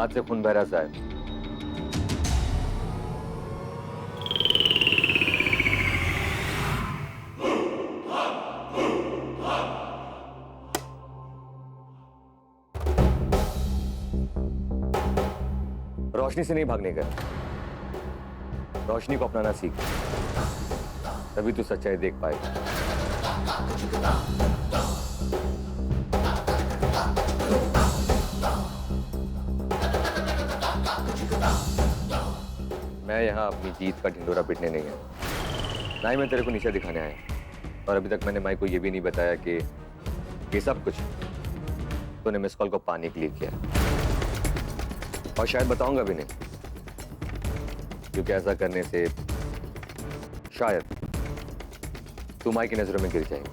हाथ से खून बह रहा साहब। रोशनी से नहीं भागने का, रोशनी को अपनाना सीख, तभी तू सच्चाई देख पाएगा। मैं यहाँ अपनी जीत का ढिंडोरा पीटने नहीं आया, ना ही मैं तेरे को नीचे दिखाने आया। और अभी तक मैंने माई को ये भी नहीं बताया कि ये सब कुछ तूने मिस कॉल को पाने के लिए किया, और शायद बताऊंगा भी नहीं, क्योंकि ऐसा करने से शायद तू माई की नजरों में गिर जाएगी,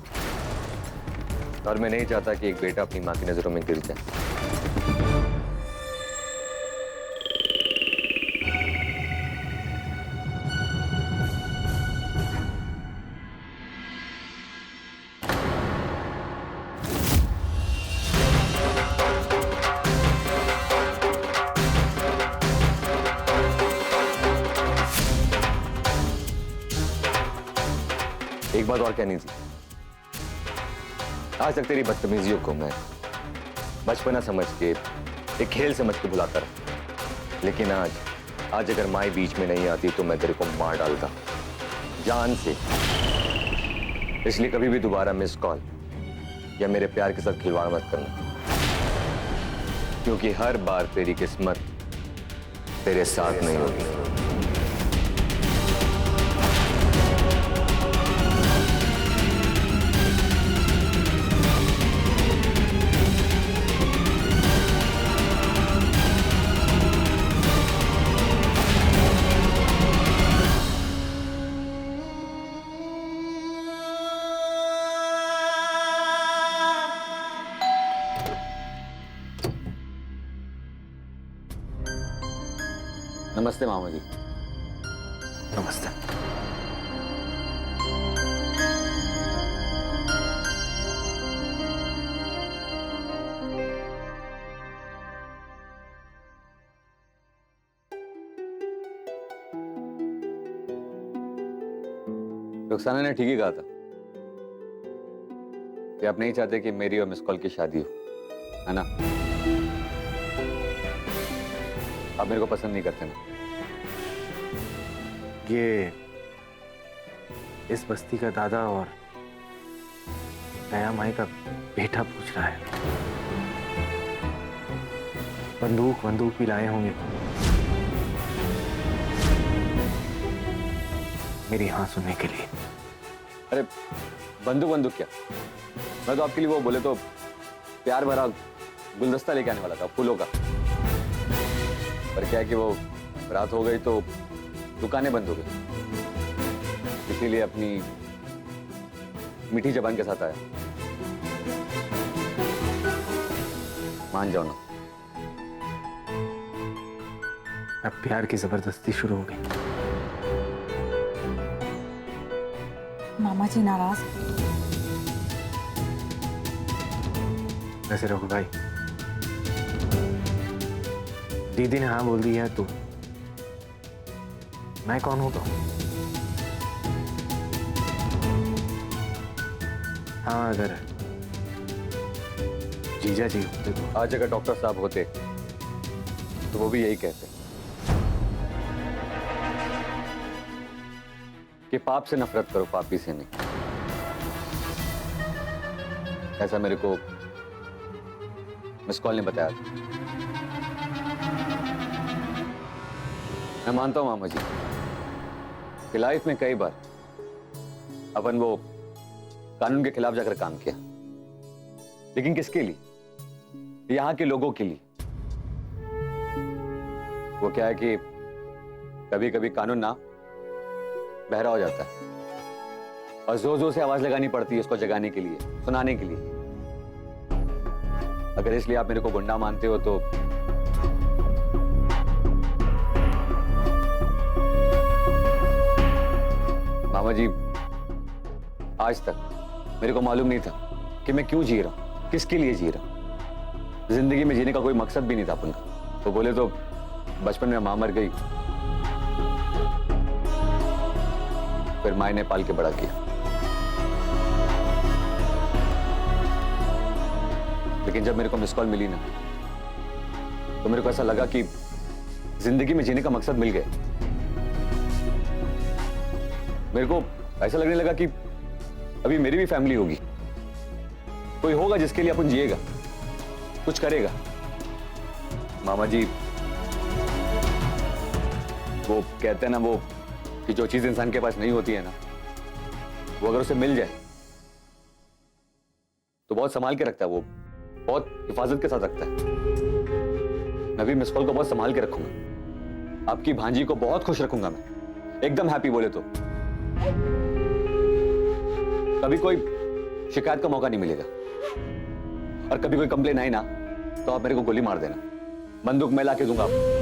और मैं नहीं चाहता कि एक बेटा अपनी माँ की नजरों में गिर जाए। एक बात और कहनी थी, आज तक तेरी बदतमीजियों को मैं बचपना समझ के, एक खेल समझ के बुलाता रहा, लेकिन आज अगर माई बीच में नहीं आती तो मैं तेरे को मार डालता जान से। इसलिए कभी भी दोबारा मिस कॉल या मेरे प्यार के साथ खिलवाड़ मत करना, क्योंकि हर बार तेरी किस्मत तेरे साथ नहीं होगी। नमस्ते मामा जी। नमस्ते। रुखसाना ने ठीक ही कहा था कि आप नहीं चाहते कि मेरी और मिस कॉल की शादी हो, है ना? आप मेरे को पसंद नहीं करते ना? ये इस बस्ती का दादा और दया माई का बेटा पूछ रहा है। बंदूक भी लाए होंगे मेरी हाँ सुनने के लिए। अरे बंदूक क्या, मैं तो आपके लिए वो बोले तो प्यार भरा गुलदस्ता लेके आने वाला था, फूलों का। पर क्या है कि वो रात हो गई तो दुकानें बंद हो गई, इसीलिए अपनी मीठी जबान के साथ आया। मान जाओ ना। अब प्यार की जबरदस्ती शुरू हो गई। मामा जी नाराज? वैसे रघु भाई, दीदी ने हाँ बोल दी है तो मैं कौन होता हूँ? हाँ, अगर जीजा जी होते तो। आज अगर डॉक्टर साहब होते तो वो भी यही कहते कि पाप से नफरत करो, पापी से नहीं। ऐसा मेरे को मिस कॉल ने बताया था। मैं मानता हूं मामा जी कि लाइफ में कई बार अपन वो कानून के खिलाफ जाकर काम किया, लेकिन किसके लिए? यहां के लोगों के लिए। वो क्या है कि कभी कभी कानून ना बहरा हो जाता है, और जोर जोर से आवाज लगानी पड़ती है उसको जगाने के लिए, सुनाने के लिए। अगर इसलिए आप मेरे को गुंडा मानते हो तो मामा जी, आज तक मेरे को मालूम नहीं था कि मैं क्यों जी रहा हूं, किसके लिए जी रहा हूं। जिंदगी में जीने का कोई मकसद भी नहीं था अपन का, वो बोले तो बचपन में मां मर गई, फिर माँ ने पाल के बड़ा किया। लेकिन जब मेरे को मिस कॉल मिली ना, तो मेरे को ऐसा लगा कि जिंदगी में जीने का मकसद मिल गया। मेरे को ऐसा लगने लगा कि अभी मेरी भी फैमिली होगी, कोई होगा जिसके लिए अपन जिएगा, कुछ करेगा। मामा जी वो कहते हैं ना, वो कि जो चीज इंसान के पास नहीं होती है ना, वो अगर उसे मिल जाए तो बहुत संभाल के रखता है, वो बहुत हिफाजत के साथ रखता है। मैं भी मिस कॉल को बहुत संभाल के रखूंगा, आपकी भांजी को बहुत खुश रखूंगा, मैं एकदम हैप्पी। बोले तो कभी कोई शिकायत का मौका नहीं मिलेगा, और कभी कोई कंप्लेन आई ना तो आप मेरे को गोली मार देना, बंदूक मैं ला के दूंगा आपको।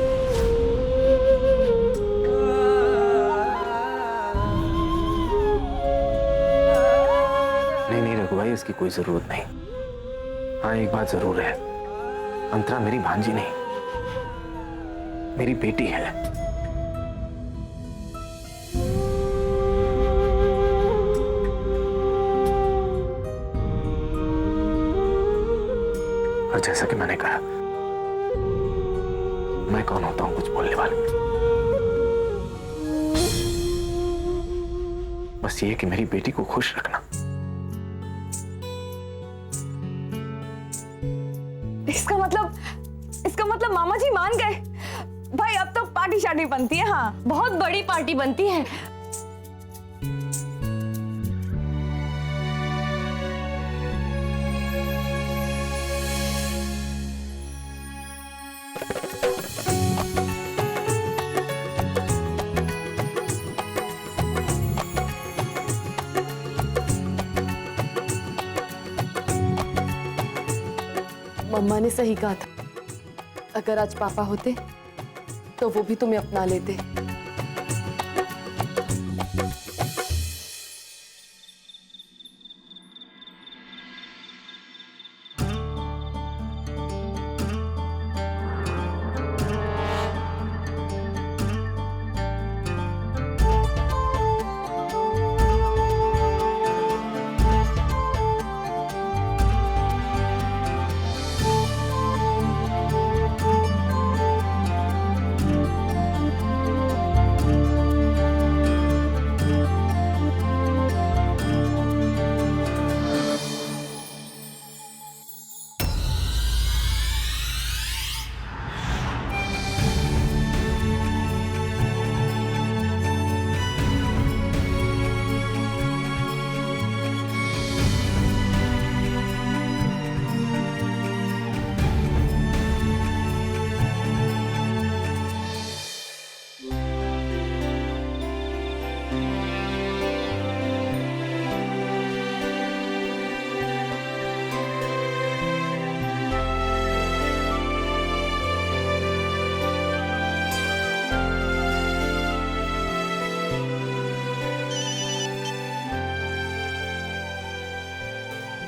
नहीं नहीं रघु भाई, इसकी कोई जरूरत नहीं। हाँ, एक बात जरूर है, अंतरा मेरी भांजी नहीं, मेरी बेटी है। और जैसा कि मैंने कहा, मैं कौन होता हूं कुछ बोलने वाला। बस ये कि मेरी बेटी को खुश रखना। इसका मतलब मामा जी मान गए। भाई अब तो पार्टी शार्टी बनती है। हाँ, बहुत बड़ी पार्टी बनती है। मम्मा ने सही कहा था, अगर आज पापा होते तो वो भी तुम्हें अपना लेते।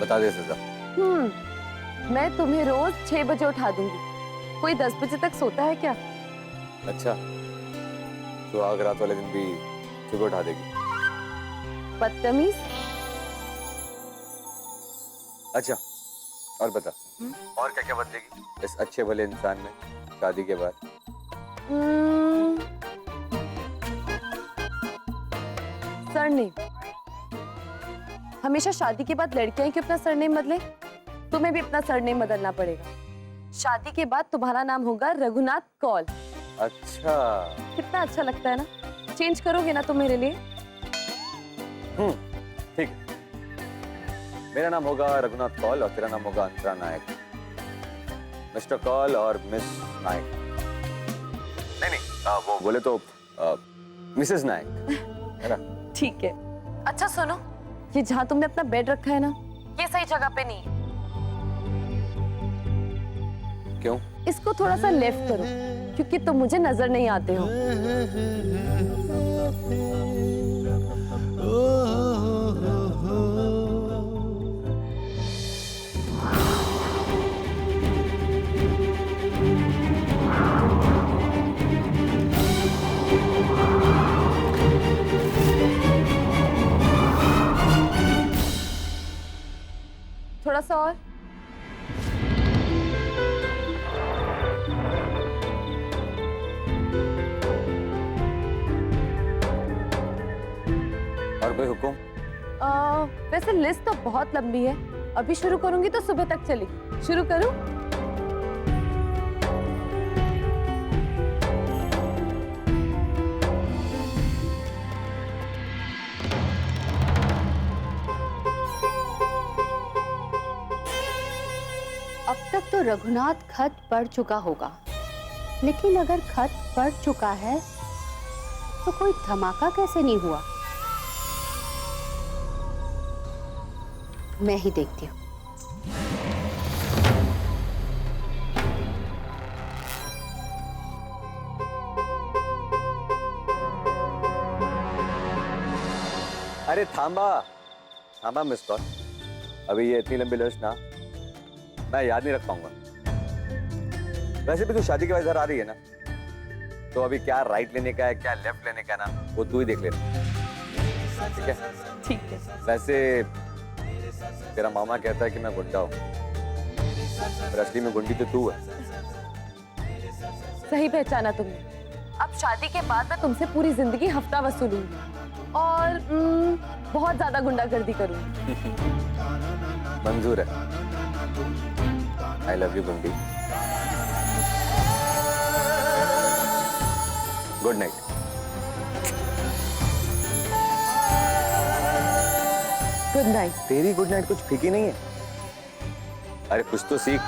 बता दे सजा। मैं तुम्हें रोज 6 बजे उठा दूंगी। कोई 10 बजे तक सोता है क्या? अच्छा, तो आग रात वाले दिन भी सुबह उठा देगी? बदतमीज। अच्छा, और बता, और क्या क्या बदलेगी इस अच्छे भले इंसान में शादी के बाद? सरनेम। हमेशा शादी के बाद लड़कियां ही क्यों अपना सरनेम बदले? तुम्हें भी अपना सरनेम बदलना पड़ेगा। शादी के बाद तुम्हारा नाम होगा रघुनाथ कौल। अच्छा, कितना अच्छा लगता है ना? चेंज करोगे ना तुम मेरे लिए? ठीक है। मेरा नाम होगा रघुनाथ कौल और तेरा नाम होगा अंतरा नायक। मिस्टर कौल और मिस नायक। नहीं, वो बोले तो मिसेस नायक, है ना? ठीक है। अच्छा सुनो, ये जहाँ तुमने अपना बेड रखा है ना, ये सही जगह पे नहीं है। क्यों? इसको थोड़ा सा लेफ्ट करो, क्योंकि तुम मुझे नजर नहीं आते हो। थोड़ा सा और। और कोई हुक्म? वैसे लिस्ट तो बहुत लंबी है, अभी शुरू करूंगी तो सुबह तक चलेगी। शुरू करूं? अब तक तो रघुनाथ खत पढ़ चुका होगा, लेकिन अगर खत पढ़ चुका है तो कोई धमाका कैसे नहीं हुआ? मैं ही देखती हूँ। अरे थांबा थांबा मिस कॉल। अभी ये इतनी लंबी लिस्ट ना मैं याद नहीं रख पाऊंगा। वैसे भी तू शादी के बाद घर आ रही है ना, तो अभी क्या राइट लेने का है क्या लेफ्ट लेने का है ना, वो तू ही देख लेना। ठीक है? ठीक है। वैसे तेरा मामा कहता है कि मैं गुंडा हूँ, पर असली में गुंडी तो तू है। सही पहचाना तुमने। अब शादी के बाद मैं तुमसे पूरी जिंदगी हफ्ता वसूलूंगी और बहुत ज्यादा गुंडागर्दी करूंगी। मंजूर है। आई लव यू गुंडी। Good night. Good night. तेरी गुड नाइट कुछ फीकी नहीं है। अरे कुछ तो सीख।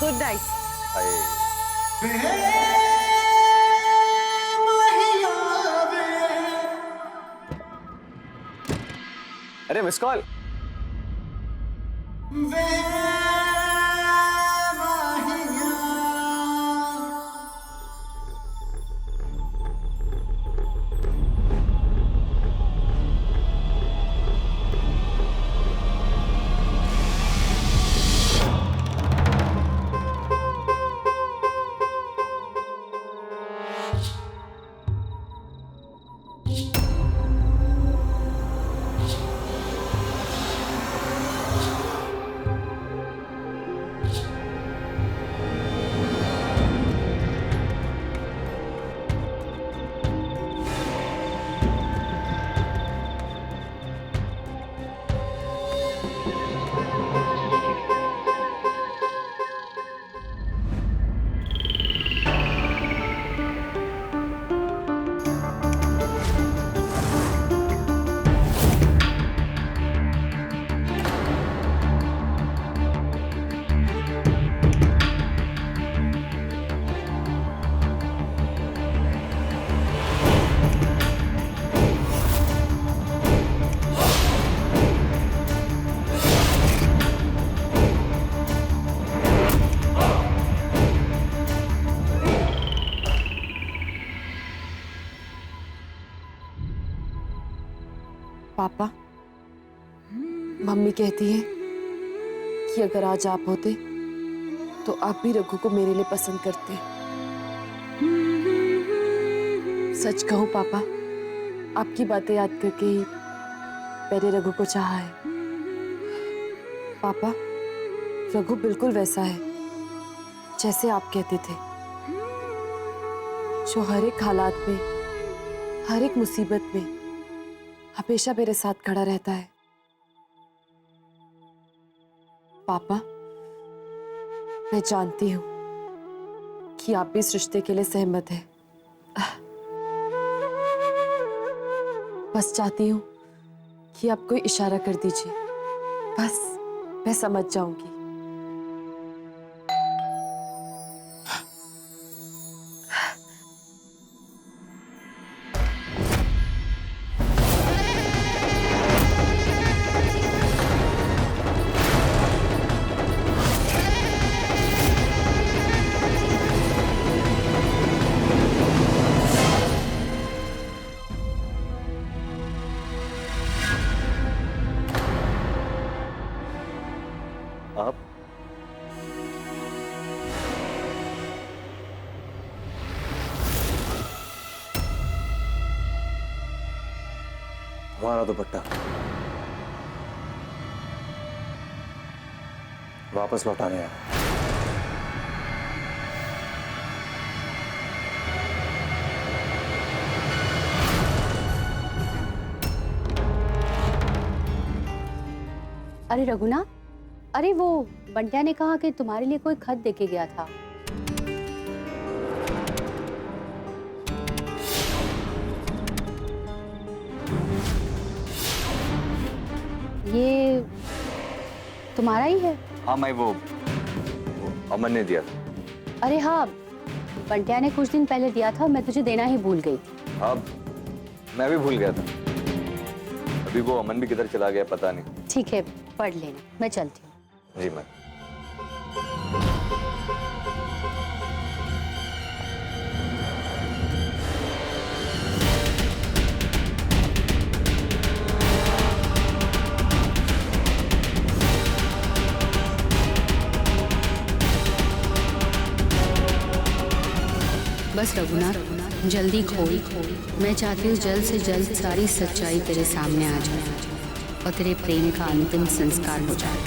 Good night. अरे मिस कॉल। पापा, मम्मी कहती है कि अगर आज आप होते तो आप भी रघु को मेरे लिए पसंद करते। सच कहूं पापा, आपकी बातें याद करके ही मैंने रघु को चाहा है। पापा, रघु बिल्कुल वैसा है जैसे आप कहते थे, जो हर एक हालात में, हर एक मुसीबत में हमेशा मेरे साथ खड़ा रहता है। पापा, मैं जानती हूं कि आप भी इस रिश्ते के लिए सहमत हैं। बस चाहती हूं कि आप कोई इशारा कर दीजिए, बस मैं समझ जाऊंगी। आप तुम्हारा दुपट्टा वापस लौटाने आया। अरे रघुनाथ, अरे वो बंटिया ने कहा कि तुम्हारे लिए कोई खत देके गया था। ये तुम्हारा ही है? हाँ मैं वो अमन ने दिया था। अरे हाँ, बंटिया ने कुछ दिन पहले दिया था, मैं तुझे देना ही भूल गई थी। अब मैं भी भूल गया था। अभी वो अमन भी किधर चला गया पता नहीं। ठीक है, पढ़ लेना, मैं चलती हूँ। जी मैं बस रघुनाथ, जल्दी खोल। मैं चाहती हूँ जल्द से जल्द सारी सच्चाई तेरे सामने आ जाए और तेरे प्रेम का अंतिम संस्कार हो जाए।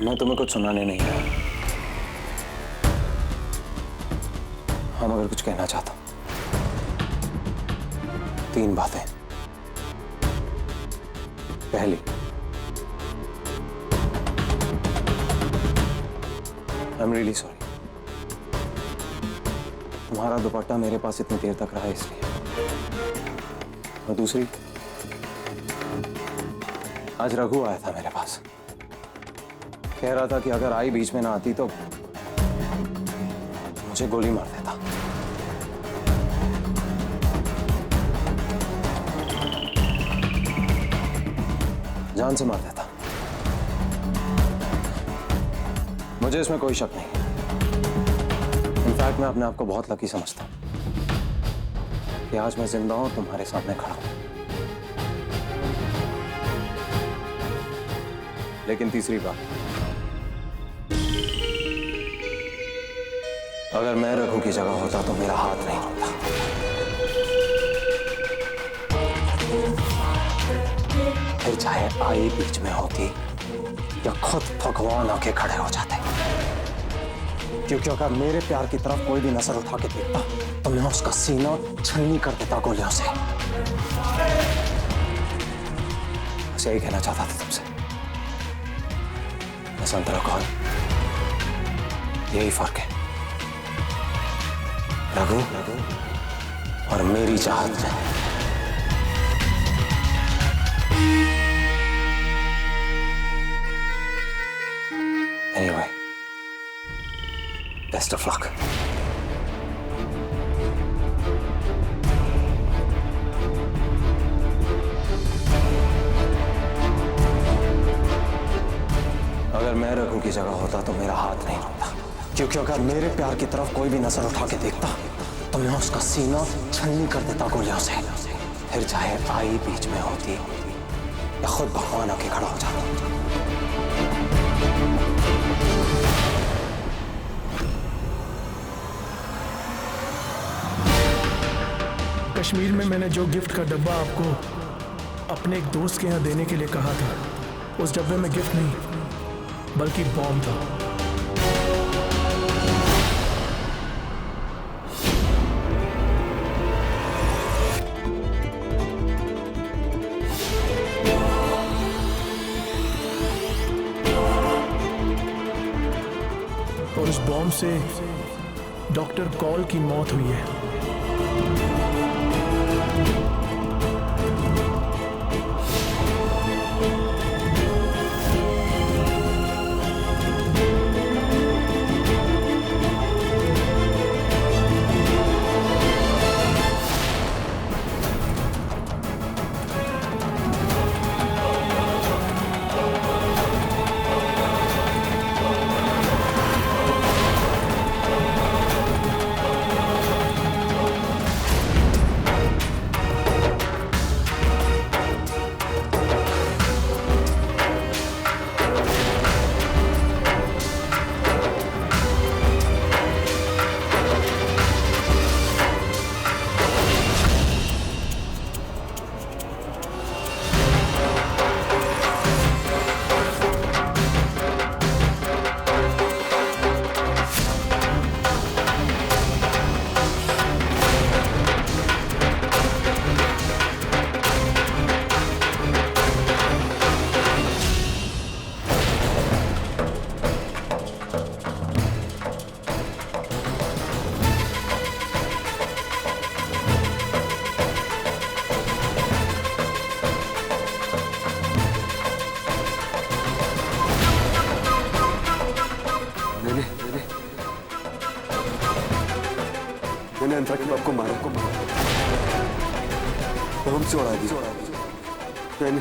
मैं तुम्हें कुछ सुनाने नहीं आया। हाँ, मगर कुछ कहना चाहता हूं। 3 बातें। पहली, आई एम रियली सॉरी। तुम्हारा दुपट्टा मेरे पास इतनी देर तक रहा इसलिए। और दूसरी, आज रघु आया था मेरे पास। कह रहा था कि अगर आई बीच में ना आती तो मुझे गोली मार देता। जान से मार देता। मुझे इसमें कोई शक नहीं। इनफैक्ट मैं अपने आप को बहुत लकी समझता हूं कि आज मैं जिंदा हूं, तुम्हारे सामने खड़ा हूं। लेकिन तीसरी बात, अगर मैं रघु की जगह होता तो मेरा हाथ नहीं रुकता। फिर चाहे आई बीच में होती या खुद भगवान आके खड़े हो जाते, क्योंकि अगर मेरे प्यार की तरफ कोई भी नजर उठा के देखता तो मैं उसका सीना छलनी कर देता गोलियों से। बस यही कहना चाहता था तुमसे। संतरा कौन, यही फर्क है रघु और मेरी चाहत में। Anyway, best of luck. अगर मैं रघु की जगह होता तो मेरा हाथ नहीं रुकता, क्योंकि अगर मेरे प्यार की तरफ कोई भी नजर उठा के देखता तो मैं उसका सीना छलनी कर देता गोलियों से। फिर चाहे आई बीच में होती या खुद भगवान आके खड़ा हो जाता। कश्मीर में मैंने जो गिफ्ट का डब्बा आपको अपने एक दोस्त के यहाँ देने के लिए कहा था, उस डब्बे में गिफ्ट नहीं बल्कि बॉम्ब था। और उस बॉम्ब से डॉक्टर कॉल की मौत हुई है। राकीब आपको मारा बम से उड़ा दी मैंने